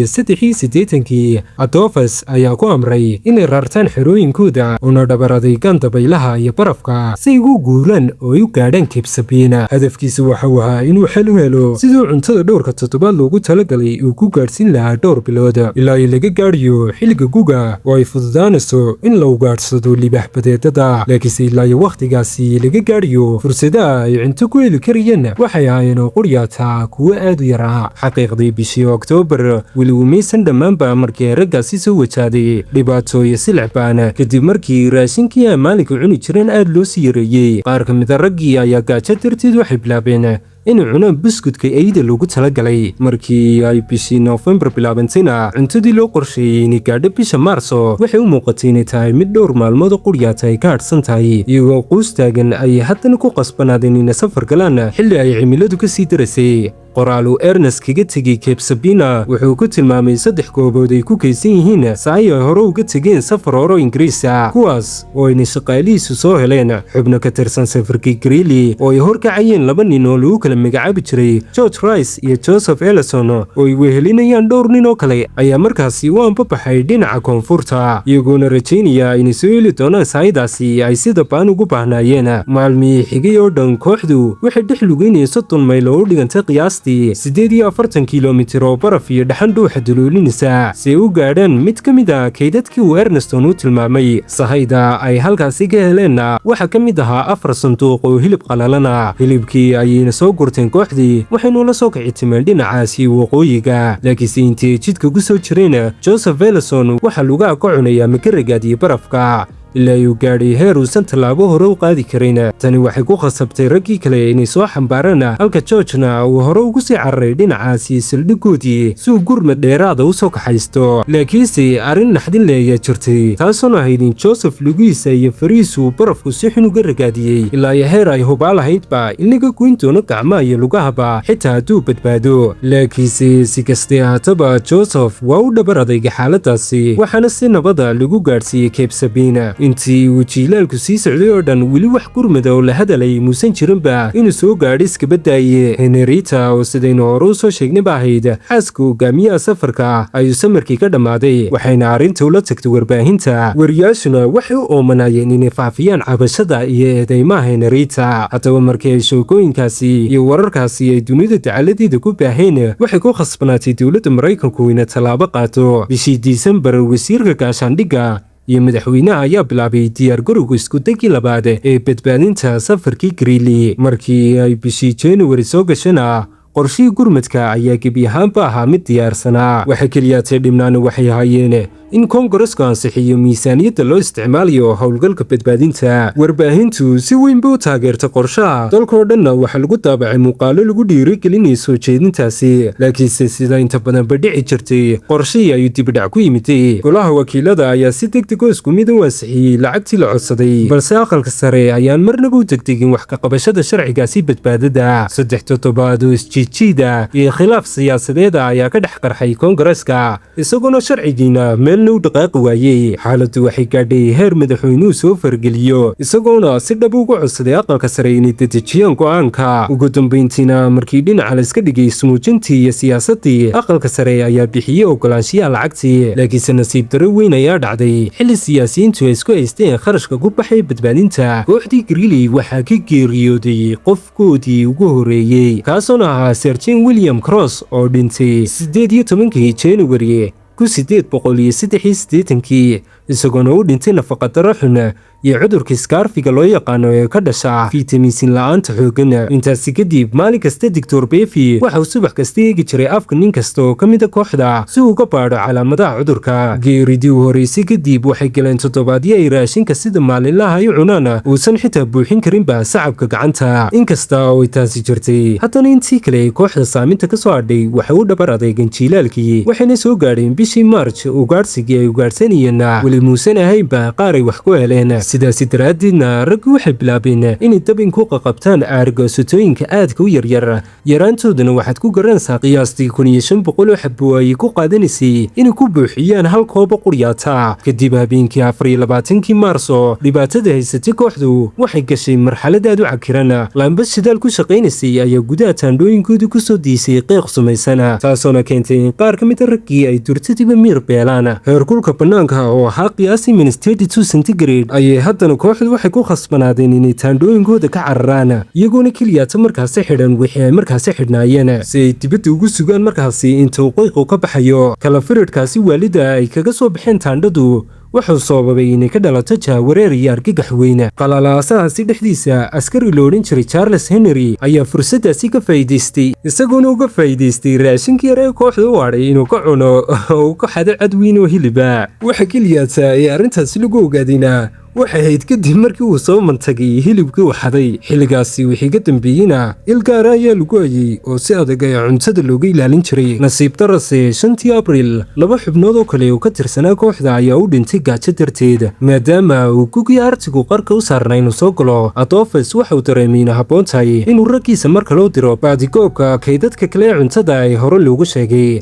1883 Adolphus ayaa ku amray inay raartaan xerooyinkooda una dhabaraday dabaylaha iyo barafka si ay ugu guuraan oo ay u gaadhaan Cape Sabina. hadafkiisu waxa uu ahaa inuu xal u helo siduu cuntada dhowrka toddobaad loogu talagalay uu ku gaadhsiin lahaa dhowr bilood ilaa ay laga gaadhiyo xilliga guga oo ay fududaanayso in la ugaadhsado libaax badeedada. laakiinse ilaa iyo wakhtigaasi laga gaadhiyo fursadaha ay cunto ku heli karayeen waxay ahaayeen oo quryaata kuwo aad u yaraa. xaqiiqdii bishii Oktoobar weli umaysan dhammaanba markii raggaasi soo wajahday dhibaato iyo silic baan, kadib markii raashinkii ay maalinka cuni jireen aad loo sii yareeyey. qaar ka mid a raggii ayaa gaajo darteed waxay bilaabeen inay cunaan buskudka eyda loogu talagalay. markii ay bishii Noofembar bilaabantayna cuntadii loo qorsheeyey inay gaadho bisha Maarso waxay u muuqatay inay tahay mid dhowr maalmood oo quryaata ay ka hadhsan tahay. iyagoo quus taagan ayay haddana ku qasbanaadeen inay safar galaan xilli ay cimiladu ka sii darasay. qoraal uu Ernest kaga tegey Cape Sabina wuxuu ku tilmaamay 3 goobood ay ku kaysan yihiin sahay ay hore uga tegeen safar hore Ingiriis ah, kuwaas oo ay shaqaalihiisu soo heleen xubno ka tirsan Safarkii Greely oo ay horkacayeen 2 nin oo lagu kala magacaabi jiray George Rice iyo Joseph Ellison oo ay wehelinayaan dhowr nin oo kale ayaa markaasi u anbabaxay dhinaca koonfurta, iyagoona rajaynaya inay soo heli doonaan sahaydaasi ay sida baan ugu baahnaayeen. maalmihii xigay oo dhan kooxdu waxay dhex lugeynayeen 30 mayl oo u dhigantay qiyaastii 48 kiilomitir oo baraf iyo dhaxan dhuuxa duloolinaysa si ay u gaadhaan mid ka mid ah kaydadkii uu Ernest u tilmaamay. sahayda ay halkaasi ka heleenna waxaa ka mid ahaa 4 sanduuq oo hilib qalalana. hilibkii ayayna soo gurteen kooxdii waxaynu la soo kici timeen dhinacaasi waqooyiga. laakiinse intii jidka ku soo jireen Joseph Ellison waxa lugaha ka cunaya makaragaadii barafka ilaa uu gaadhay heer uusan tallaabo hore u qaadi karin. tani waxay ku khasabtay raggii kale inay soo xambaaraan halka George-na uu hore ugu sii cararay dhinacaasi saldhiggoodii si uu gurmad dheeraada u soo kaxaysto. laakiinse arrin naxdin leh ayaa jirtay taasoo ahayd in Joseph lugihiisa iyo fariisu barafku si xun uga ragaadiyey ilaa iyo heer ay hubaa lahaydba in laga goyn doono gacmaha iyo lugahaba xitaa hadduu badbaado. laakiinse si kastee haataba Joseph waa u dhabar adayga xaaladaasi waxaana si nabada lagu gaadhsiiyey Cape Sabina. intii uu jiilaalku sii socday oo dhan weli wax gurmada oo la hadalay muusan jirinba inuu soo gaadho iskabadaaye. Henrietta oo sidaynu hore u soo sheegnayba ahayd xaaska hogaamiyaha safarka ayuu samarkii ka dhammaaday, waxayna arrinta ula tagtay warbaahinta. wariyaashuna waxay u oomanayeen inay faafiyaan cabashada iyo eedeymaha Henrietta. haddaba markii ay sheekooyinkaasi iyo wararkaasi ay dunida dacaladeeda ku baaheen, waxay ku khasbanaatay dowladda Maraykanku inay tallaabo qaato. bishii Disembar, wasiirka gaashaandhigga iyo madaxweynaha ayaa bilaabay diyaargarowga iskudagii labaad ee badbaadinta Safarkii Greely. markii ay bishii January soo gashana, qorshihii gurmadka ayaa gebi ahaanba ahaa mid diyaarsanaa. waxa keliyaatee dhibnaana waxay ahaayeen in koongaresku ansixiyo miisaaniyadda loo isticmaalayo howlgalka badbaadinta. warbaahintu si weyn bay u taageertay qorshaha, dalkoo dhanna waxaa lagu daabacay muuqaalo lagu dhiirigelinaya soo jeedintaasi. laakiinse sida inta badanba dhici jirtay, qorshihii ayuu dibidhac ku yimiday. golaha wakiilada ayaa si degdeg oo isku mid u ansixiyey lacagtii la codsaday, balse aqalka sare ayaan marnaba u degdegin wax ka qabashada sharcigaasi badbaadada. 3 toddobaad oo isjiidjiida iyo khilaaf siyaasadeeda ayaa ka dhex qarxay koongareska, isagoona sharcigiina meelna u dhaqaaqi waayey. xaaladdu waxay gaadhay heer madaxweynuhu soo fargeliyo, isagoona si dhab ugu codsaday aqalka sare inay dedejiyaan go'aanka. ugu dambayntiina markii dhinaca la iska dhigay ismuujintii iyo siyaasaddii, aqalka sare ayaa bixiyey ogolaanshiyaha lacagtii. laakiinse nasiib darro weyn ayaa dhacday xilli siyaasiyiintu ay isku haysteen kharashka ku baxay badbaadinta. kooxdii Greely waxaa ka geeriyooday qofkoodii ugu horreeyey, kaasoona ahaa Sir John William Cross oo dhintay 18 January 1883, isagoona u dhintay nafaqadaro xun iyo cudurka skarfiga loo yaqaano ee ka dhasha fiitamiinsin la'aanta xooggan. intaasi kadib, maalin kasta Dr. Beefy waxa uu subax kasta eegi jiray afka nin kasta oo ka mid a kooxda si uu uga baadho calaamadaha cudurka. geeridii u horeysay kadib, waxay galeen toddobaadyo ay raashinka sida maalinlaha ay cunaan uusan xitaa buuxin karinba sacabka gacanta. inkasta oo ay taasi jirtay, haddana intii kale ay kooxda saaminta ka soo hadhay waxay u dhabar adeegeen jiilaalkii, waxayna soo gaadheen bishii March ugaadhsigii ay ugaadhsanayeen weli muusan ahaynba qaar ay wax ku heleen. sidaasi daraaddeedna raggu waxay bilaabeen inay dabin ku qaqabtaan aargoosatooyinka aadka u yaryar. yaraantoodana waxaad ku garanaysaa qiyaastii 1500 oo xabbo ay ku qaadanaysay inay ku buuxiyaan hal koobo quryaata. kadib habeenkii 24 Maarso, dhibaatada haysatay kooxdu waxay gashay marxalad aad u cakiran. laambad shidaal ku shaqaynaysay ayaa gudaha taandhooyinkooda ku soo diisay qiiq sumaysan, taasoona keentay in qaar ka mid a raggii ay durtadiiba miir beelaan. heerkulka bannaanka oo ahaa qiyaasii -32 centigrade ayay haddana kooxdu waxay ku khasbanaadeen inay taandhooyinkooda ka cararaan, iyagoona keliyaata markaasi xidhan wixii ay markaasi xidhnaayeen si ay dibadda ugu sugaan markaasi inta uu qiiqu ka baxayo. kala firidhkaasi waalida ay kaga soo baxeen taandhadu wuxuu sababay inay ka dhalato jahwareer iyo argagax weyn. qalalaasahaasi dhexdiisa, askari la odhan jiray Charles Henry ayaa fursaddaasi ka faa'iidaystay, isagoona uga faa'iidaystay raashinkii yar ee kooxda u hadhay inuu ka cuno oo uu ka xado cad weyn oo hiliba. waxa keliyaata ee arrintaasi lagu ogaadayna waxay ahayd kadib markii uu soo mantagay hilibkii uu xaday. xilligaasi wixii ka dambeeyeyna il gaara ayaa lagu hayay oo si adag ayaa cuntada looga ilaalin jiray. nasiib darase 5 Abriil, 2 xubnood oo kale oo ka tirsanaa kooxda ayaa u dhintay gaajo darteed. maadaama uu gugii Artigu qarka u saarnaa inuu soo galo, Adolphus waxa uu dareemay inay habboon tahay inuu raggiisa marka loo diro baadigoobka kaydadka kale ee cuntada ay hore loogu sheegay.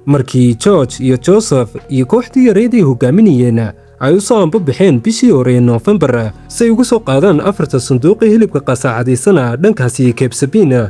markii George iyo Joseph iyo kooxdii yareed ay hogaaminayeen ay u soo anbabaxeen bishii hore ee Noofembar si ay ugu soo qaadaan 4 sanduuq hilibka qasaacadaysana dhankaasi Cape Sabine,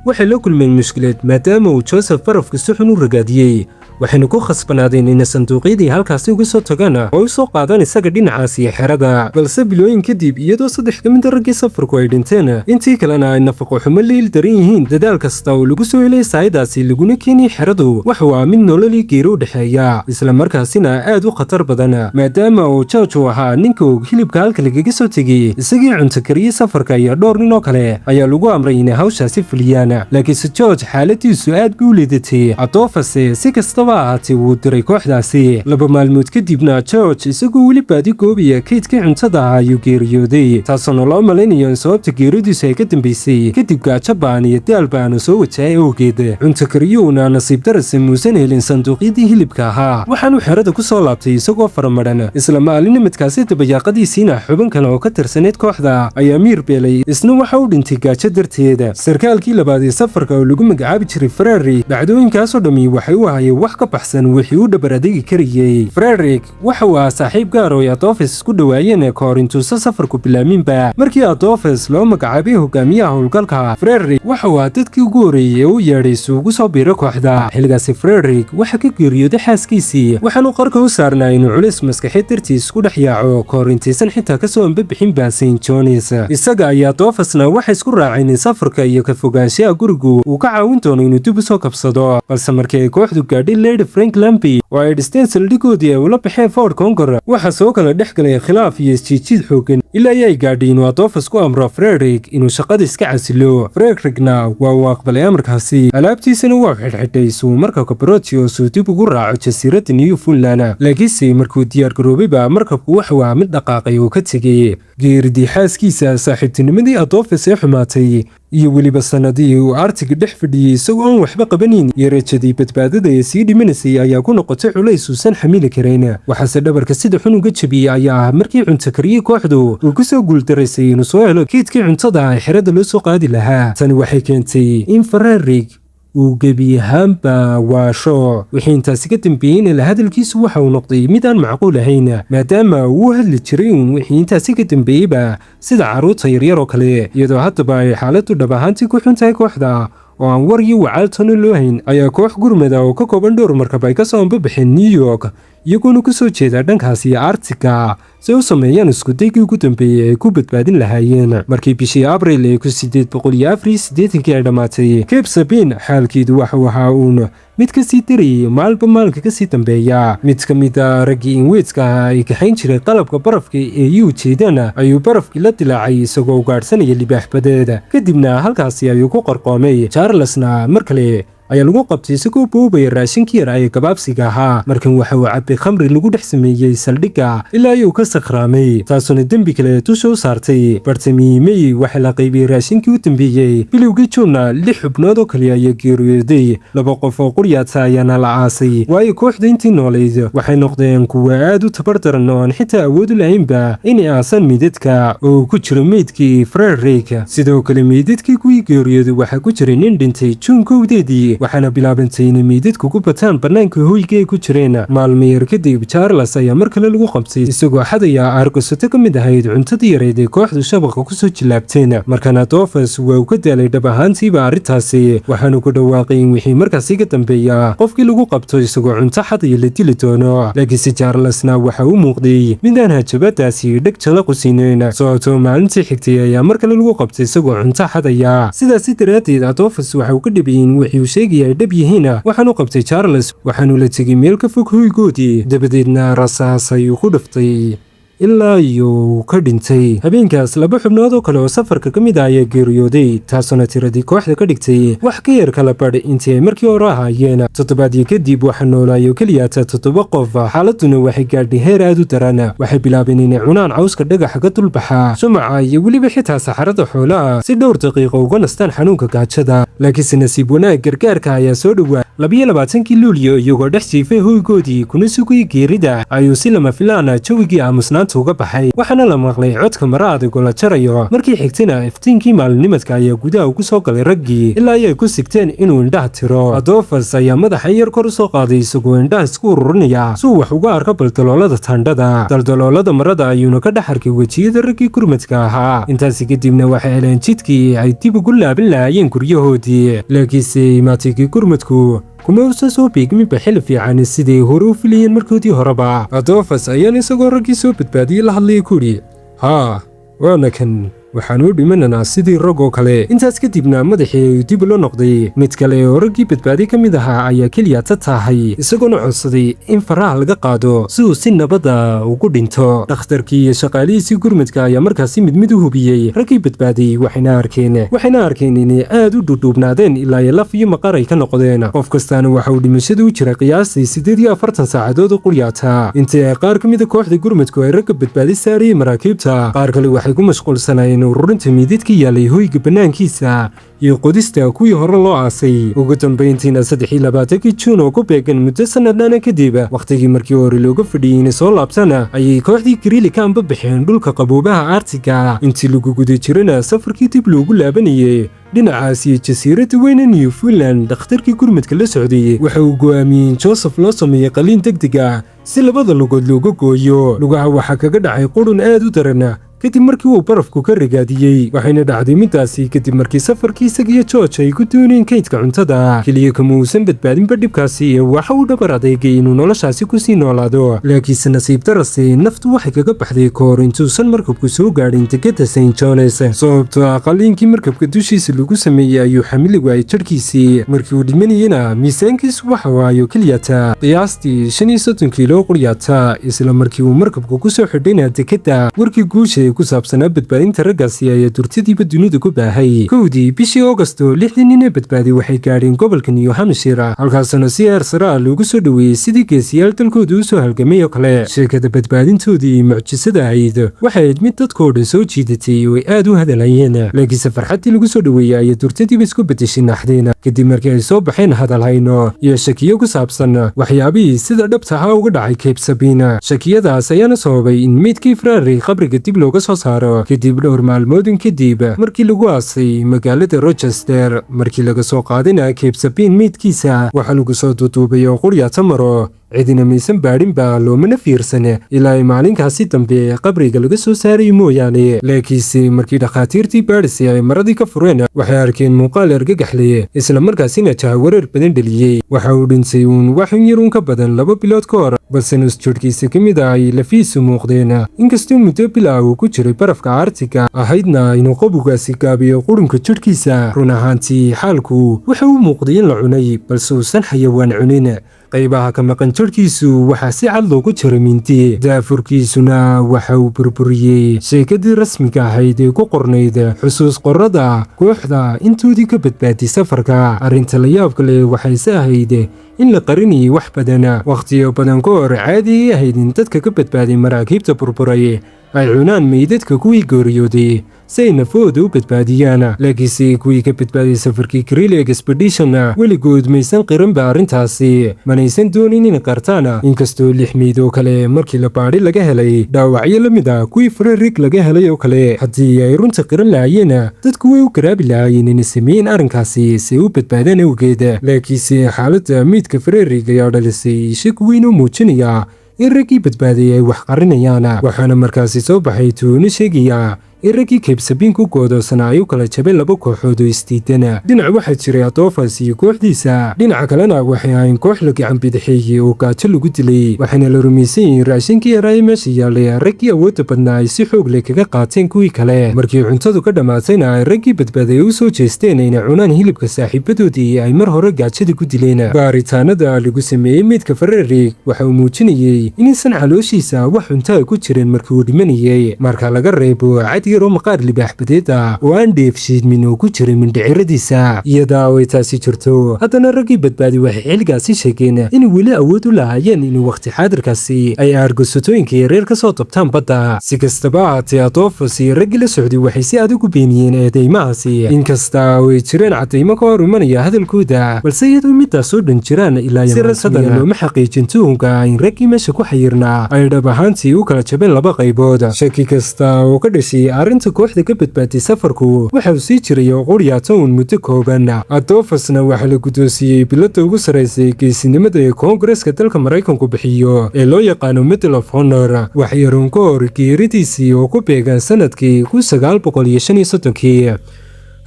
waxay la kulmeen mushkilad maadaama uu Joseph barafka si xun u ragaadiyey. waxayna ku khasbanaadeen in sanduuqyadii halkaasi uga soo tagaan oo u soo qaadaan isaga dhinacaasi xerada. balse bilooyin kadib, iyadoo 3 ka mid a raggii safarku ay dhinteen, intii kalena ay nafaqo xumo leel daran yihiin, dadaal kasta oo lagu soo helay saayadaasi laguna keenay xeradu waxa uu mid nolol iyo geeri u dhexeeya, isla markaasina aad u khatar badan. maadaama uu George uu ahaa ninka og hilibka halka lagaga soo tegay, isagii cunto kariyey safarka iyo dhowr nin oo kale ayaa lagu amray inay hawshaasi fuliyaan. laakiinse George xaaladiisu aad bay u liidatay. Adolphus si kasta ahaatee wuu diray kooxdaasi. 2 maalmood kadibna, George isagoo weli baadi goobaya kaydkii cuntada ah ayuu geeriyooday, taasoo loo malaynayo in sababta geeridiisu ay ka dambeysay kadib gaajo ba'an iyo daal ba'an soo wajahay awgeed. cunto kariyuhuna nasiib darase muusan helin sanduuqyadii hilibka ahaa, waxaanuu xerada ku soo laabtay isagoo faramaran. isla maalinnimadkaasi dabayaaqadiisiina xubin kale oo ka tirsaneyd kooxda ayaa miir beelay, isna waxa uu dhintay gaajo darteed. sarkaalkii labaad ee safarka oo lagu magacaabi jiray Ferrari, dhacdooyinkaasoo dhammi waxay u ahayeen wax wax ka baxsan wixii u dhabar adeegi karayey. Frederick waxa uu saaxiib gaar oo Adolphus isku dhawaayeen ka hor intuusan safarku bilaaminba. Markii Adolphus loo magacaabay hogaamiyaha howlgalka, Frederick waxa uu dadkii ugu horeeyay u yeedhay si ugu soo biiro kooxda. Xilligaasi Frederick waxa ka geeriyooday xaaskiisii, waxaanu qarka u saarnaa inuu culays maskaxeed dartiis ku dhex yaaco ka hor intaysan xitaa ka soo anbabixin St. John's. isaga ayaa Adolphusna waxay isku raaceen in safarka iyo ka fogaanshaha gurigu uu ka caawin doono inuu dib u soo kabsado. balse markii ay kooxdu gaadhay Lady Frank Lampy oo ay dhisteen saldhigoodii ay ula baxeen Fort Conquer, waxaa soo kala dhex galay khilaaf iyo isjiijiid xooggan ilaa ay gaadhay inuu Adolphus ku amro Frederick inuu shaqada iska casilo. Frederickna waa uu aqbalay amarkaasi, alaabtiisana waa xidhxidhay si uu markabka Proteus uu dib ugu raaco jasiiradda Newfoundland. laakiinse markuu diyaar garoobayba markabku waxa uu mid dhaqaaqay oo ka tegey. geeridii xaaskiisa, saaxiibtinimadii Adolphus ee xumaatay, iyo weliba sanadihii uu Artica dhex fadhiyey isagoo aan waxba qabanin, iyo rajadii badbaadada ee sii dhimanaysay ayaa ku noqotay culays uusan xamili karin. waxaase dhabarka sida xun uga jabiyey ayaa markii cunto kariyey kooxdu uu ku soo guuldaraysay inuu soo helo keydkii cuntada ay xerada loo soo qaadi lahaa. tani waxay keentay in Frederick uu gebi ahaanba waasho. wixii intaasi ka dambeeyeyna la hadalkiisu waxa uu noqday mid aan macquul ahayn, maadaama uu hadli jiray wixii intaasi ka dambeeyeyba sida carruurta yaryar oo kale. iyadoo haddaba ay xaaladdu dhab ahaantii ku xun tahay kooxda oo aan war iyo wacaaltano loo hayn, ayaa koox gurmada oo ka kooban dhowr markab ay ka soo anbabaxeen New York iyagoona ku soo jeeda dhankaasi Artica si ay u sameeyaan iskudaygii ugu dambeeyey ay ku badbaadin lahaayeen. markii bishii Abriil ee 1884 ay dhammaatay, Cape Sabine xaalkeedu waxa uu ahaa uun mid ka sii darayay maalba maalinka ka sii dambeeya. mid ka mid a raggii Ingweedska ay kaxayn jiray qalabka barafka ee u jeedana ayuu barafkii la dilaacay isagoo ugaadhsanaya libaax badeed. kadibna halkaasi ayuu ku qarqoomay. Charlesna mar kale ayaa lagu qabtay isagoo boobaya raashinkii yar ee gabaabsiga ahaa. markan waxa uu cabbay khamri lagu dhex sameeyey saldhigga ilaa ayuu ka sakhraamay, taasuna dembi kale dusha u saartay. bartamii May waxaa la qaybiyey raashinkii u dambeeyey. bilowgii Juunna 6 xubnood oo kale ayaa geeriyooday. 2 qof oo quryaadsa ayaana la aasay, waayo kooxda intii noolayd waxay noqdeen kuwa aad u tabar daran oo aan xitaa awood u lahaynba inay aasaan meydadka oo ku jiro meydkii Frederick. sidoo kale meydadkii kuwii geeriyooday waxaa ku jiray nin dhintay Juun 1 waxaana bilaabantay inay meydadku ku bataan bannaanka hoyga ay ku jireen. maalmo yar kadib, Charles ayaa mar kale lagu qabtay isagoo xadaya aargosato ka mid ahayd cuntadii yareed ee kooxdu shabaqa ku soo jilaabteen. markan Adolphus waa uu ka daalay dhab ahaantiiba arrintaasi, waxaanu ku dhawaaqay in wixii markaasi ka dambeeya qofkii lagu qabto isagoo cunto xadaya la dili doono. laakiinse Charlesna waxa uu muuqday midaan hajabadaasi dheg jala qusineyn. sababtoo maalintii xigtay ayaa mar kale lagu qabtay isagoo cunto xadaya. sidaasi daraaddeed Adolphus waxa uu ka dhabeeyey wixii ay dhab yihiin. waxaanu qabtay Charles, waxaanu la tegay meel ka fog hoygoodii, dabadeedna rasaas ayuu ku dhuftay ilaa iyo ka dhintay. habeenkaas 2 xubnood oo kale oo safarka ka mid ah ayaa geeriyooday, taasuna tiradii kooxda ka dhigtay wax ka yar kala badh intii ay markii hore ahaayeen. toddobaadii kadib waxaa noolaayo keliyaata 7 qof. xaaladuna waxay gaadhay heer aad u daran. waxay bilaabeen inay cunaan cawska dhagaxa ka dulbaxa, shumaca iyo weliba xitaa saxarada xoolaha si dhowr daqiiqo uga nastaan xanuunka gaajada. laakiinse nasiib wanaag gargaarka ayaa soo dhowaa 22 Luulyo iyagoo dhex jiifay hoygoodii kuna sugay geerida ayuu si lama filaan jawigii aamusnaanta uga baxay. waxaana la maqlay codka mara adag oo la jarayo. markii xigtana iftiinkii maalinimadka ayaa gudaha ugu soo galay raggii ilaa ay ku sigteen inuu indhaha tiro. Adolphus ayaa madaxa yar kor u soo qaaday isagoo indhaha isku ururinaya si uu wax uga arko baldaloolada taandhada. daldaloolada marada ayuuna ka dhex arkay wejiyada raggii gurmadka ahaa. intaasi kadibna waxay heleen jidkii ay dib ugu laabin lahaayeen guryahoodii. laakiinse imaatigii gurmadku kuma uusan soo beegminba xilli fiican siday hore u filayeen markoodii horeba. Adolphus ayaan isagoo raggii soo badbaadiyey la hadlayay ku yidhi, haa waana kan, waxaanu u dhimananaa sidii rag oo kale. intaas kadibna madaxii dib loo noqday. mid kale oo raggii badbaadi ka mid ahaa ayaa keliya taahay isagoona codsaday in faraha laga qaado si uu si nabada ugu dhinto. dhakhtarkii iyo shaqaalihiisii gurmadka ayaa markaasi mid u hubiyey raggii badbaadiyey. waxayna arkeen inay aad u dhudhuubnaadeen ilaa ay laf iyo maqar ay ka noqdeen. qof kastaana waxa uu dhimashada u jiray qiyaastii 48 saacadood oo quryaata. intii ay qaar ka mid a kooxda gurmadku ay ragga badbaadi saarayeen maraakiibta, qaar kale waxay ku mashquulsanayeen ururinta meydadka yaalay hoyga bannaankiisa iyo qodista kuwii hore loo aasay. ugu dambayntiina 23 Juun oo ku beegan muddo sanadana kadib wakhtigii markii hore looga fadhiyey inay soo laabtana ayay kooxdii Greely ka amba baxeen dhulka qaboobaha Artica. intii lagu guda jirana safarkii dib loogu laabanayay dhinacaas iyo jasiiradda weyne Newfoundland, dhakhtarkii gurmadka la socday waxa uu go'aamiyey in Joseph loo sameeyo qaliin degdeg ah si labada lugood looga gooyo. lugaha waxaa kaga dhacay qudhun aad u daran kadib markii uu barafku ka ragaadiyey, waxayna dhacday midaasi kadib markii safarkii isaga iyo George ay ku dooneen kaydka cuntada. keliya kama uusan badbaadinba dhibkaasi waxa uu dhabar adeegay inuu noloshaasi ku sii noolaado, laakiinse nasiib darase naftu waxay kaga baxday kahor intuusan markabku soo gaadhin dekedda St. John's. sababtoo ah qaliinkii markabka dushiisa lagu sameeyey ayuu xamili waayey jidhkiisii. markii uu dhimanayena miisaankiisu waxa waayo keliyata qiyaastii 35 kiilo quryaata. isla markii uu markabku ku soo xidhayna dekedda, warkii guusha ku saabsanaa badbaadinta raggaasi ayaa durtadiiba dunida ku baahay. kowdii bishii Augusto 60 nin ee badbaaday waxay gaadheen gobolka New Hampshire, halkaasna si heer sare ah loogu soo dhoweeyey sidii geesiyaal dalkooda u soo halgamay oo kale. sheekada badbaadintoodii mucjisada ahayd waxay ahayd mid dadkoo dhan soo jiidatay oo ay aad u hadalayeen, laakiinse farxaddii lagu soo dhoweeyey ayaa durtadiiba isku beddeshay naxdeen kadib markii ay soo baxeen hadalhayno iyo shakiyo ku saabsan waxyaabihii sida dhabta ahaa uga dhacay Cape Sabine. shakiyadaas ayaana sababay in meydkii Ferrari qabriga dib looga soo saaro kadib dhowr maalmoodin kadib markii lagu aasay magaalada Rochester. markii laga soo qaadina Cape Sabine meydkiisa waxaa lagu soo duuduubay oo quryaata maro, cidina maysan baadhinba loomana fiirsan ilaa maalinkaasi dambe qabriga laga soo saaray mooyaane. laakiinse markii dhakhaatiirtii baadhisay ay maradii ka fureen waxay arkeen muuqaal argagax leh isla markaasina jahawareer badan dhaliyey. waxa uu dhintay uun wax yar ka badan 2 bilood ka hor, balse nus jidhkiisa ka mid ah ay lafiisu muuqdeen. inkastoo muddo bilaa uu ku jiray barafka Artica ahaydna inuu qabugaasi gaabiyo qurunka jidhkiisa, run ahaantii xaalku waxa uu muuqday in la cunay balse uusan xayawaan cunin. qaybaha ka maqan jidhkiisu waxaa si cad loogu jiray mindi, daafurkiisuna waxa uu burburiyey sheekadii rasmiga ahayd ee ku qornayd xusuus qorrada kooxda intoodii ka badbaaday safarka. arrinta la yaabka leh waxayse ahayd in la qarinayay wax badan. wakhtiyo badan ka hor caadi ay ahayd in dadka ka badbaaday maraakiibta burburay ay cunaan meydadka kuwii geeriyooday si ay nafooda u badbaadiyaan, laakiinse kuwii ka badbaaday safarkii Greely Expedition weligood maysan qirinba arrintaasi, manaysan doonin inay qartaan. inkastoo 6 meyd oo kale markii la baadhi laga helay dhaawacyo la mid ah kuwii Ferrari laga helay oo kale, haddii ay runta qiran lahaayeen dadku way u garaabi lahaayeen inay sameeyeen arrinkaasi si ay u badbaadaan awgeed. laakiinse xaaladda meydka Ferrari ayaa dhalisay shaki weyn oo muujinaya in raggii badbaaday ay wax qarinayaan, waxaana markaasi soo baxay tuuno sheegaya in raggii Cape Sabine ku goodoosana ay u kala jabeen 2 kooxood oo isdiidan. dhinac waxaa jiray Adolphus iyo kooxdiisa, dhinaca kalena waxay ahayn koox la gacan bidixeeyey oo gaajo lagu dilay, waxaana la rumaysan yahay raashinkii yaraa meesha yaalay raggii awoodda badnaa ay si xoog leh kaga qaateen kuwii kale. markii cuntadu ka dhammaatayna raggii badbaaday u soo jeesteen inay cunaan hilibka saaxiibadoodii ay mar hore gaajada ku dileen. baaritaanada lagu sameeyey meydka Ferrari waxa uu muujinayay inaysan calooshiisa wax cuntaa ku jirin markii uu dhimanayay, marka laga reebo yaro maqaar libaax badeed ah oo aan dheefshiidmin oo ku jiray mindhiciradiisa. iyadaa way taasi jirto, haddana raggii badbaaday waxay xilligaasi sheegeen inay weli awood u lahaayeen in waqti xaadirkaasi ay aargosatooyinka yareer ka soo dabtaan badda. si kastaba ahaatee Adolphus iyo raggii la socday waxay si adag u beeniyeen eedeymahaasi, inkasta oo ay jireen caddaymo ka hor imanaya hadalkooda, balse iyadoo midaas oo dhan jiraan ilaa si rasmiya looma xaqiijin tuhunka in raggii meesha ku xayirnaa ay dhab ahaantii u kala jabeen 2 qaybood. shaki kasta oo ka dhashay arrinta kooxda ka badbaaday safarku waxa uu sii jiray oo quryaata uun muddo kooban. Adolphusna waxaa la guddoonsiiyey biladda ugu sarraysay geesinimada ee koongareeska dalka Maraykanku bixiyo ee loo yaqaano Medal of Honor, wax yaroon ka hor geeridiisii oo ku beegan sanadkii 1935.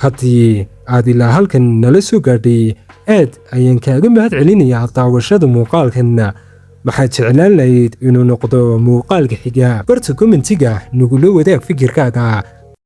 haddii aad ilaa halkan nala soo gaadhay aad ayaan kaaga mahad celinayaa daawashada muuqaalkan. maxaad jeclaan lahayd inuu noqdo muuqaalka xiga? barta kommentiga nagula wadaag fikirkaaga.